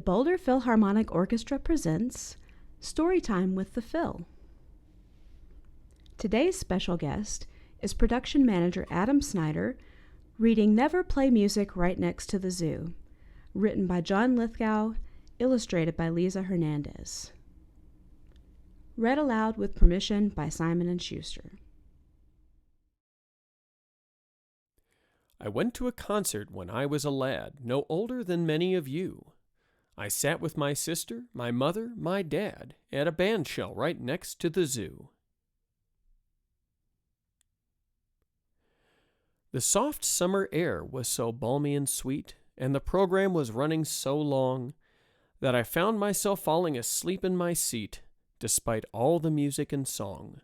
Boulder Philharmonic Orchestra presents Storytime with the Phil. Today's special guest is production manager Adam Snider, reading Never Play Music Right Next to the Zoo, written by John Lithgow, illustrated by Leeza Hernandez. Read aloud with permission by Simon & Schuster. I went to a concert when I was a lad, no older than many of you. I sat with my sister, my mother, my dad, at a bandshell right next to the zoo. The soft summer air was so balmy and sweet, and the program was running so long, that I found myself falling asleep in my seat, despite all the music and song.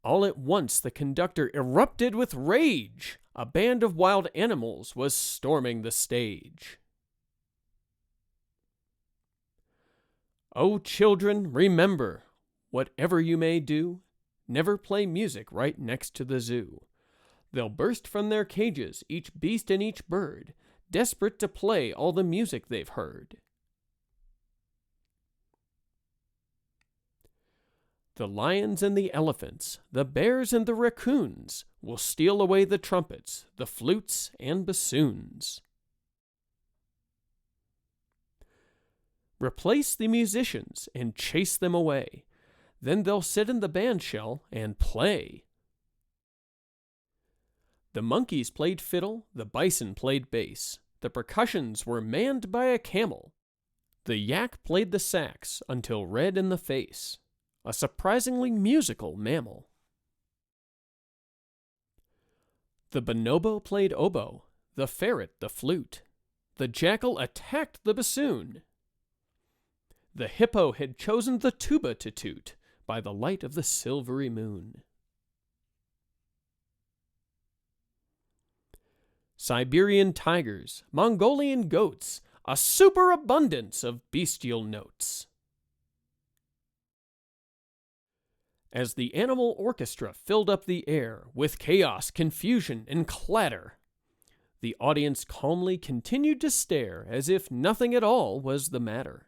All at once the conductor erupted with rage. A band of wild animals was storming the stage. Oh, children, remember, whatever you may do, never play music right next to the zoo. They'll burst from their cages, each beast and each bird, desperate to play all the music they've heard. The lions and the elephants, the bears and the raccoons will steal away the trumpets, the flutes and bassoons. Replace the musicians and chase them away. Then they'll sit in the bandshell and play. The monkeys played fiddle, the bison played bass. The percussions were manned by a camel. The yak played the sax until red in the face. A surprisingly musical mammal. The bonobo played oboe, the ferret the flute. The jackal attacked the bassoon. The hippo had chosen the tuba to toot by the light of the silvery moon. Siberian tigers, Mongolian goats, a superabundance of bestial notes. As the animal orchestra filled up the air with chaos, confusion, and clatter, the audience calmly continued to stare as if nothing at all was the matter.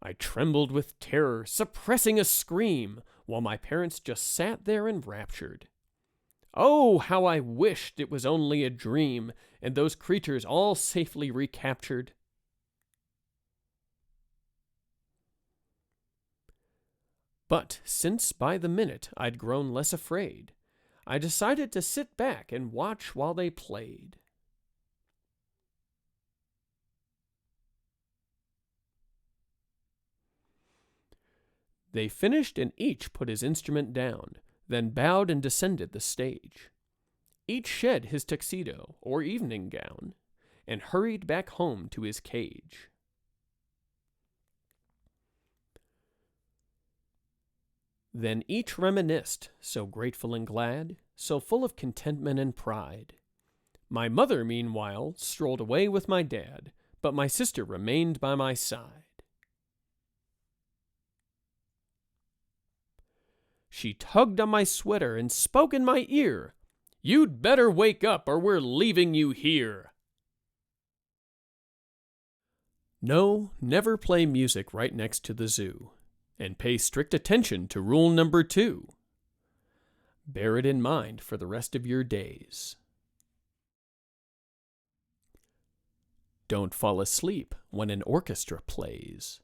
I trembled with terror, suppressing a scream, while my parents just sat there enraptured. Oh, how I wished it was only a dream, and those creatures all safely recaptured. But since by the minute I'd grown less afraid, I decided to sit back and watch while they played. They finished and each put his instrument down, then bowed and descended the stage. Each shed his tuxedo or evening gown and hurried back home to his cage. Then each reminisced, so grateful and glad, so full of contentment and pride. My mother, meanwhile, strolled away with my dad, but my sister remained by my side. She tugged on my sweater and spoke in my ear, "You'd better wake up or we're leaving you here." No, never play music right next to the zoo. And pay strict attention to rule number 2. Bear it in mind for the rest of your days. Don't fall asleep when an orchestra plays.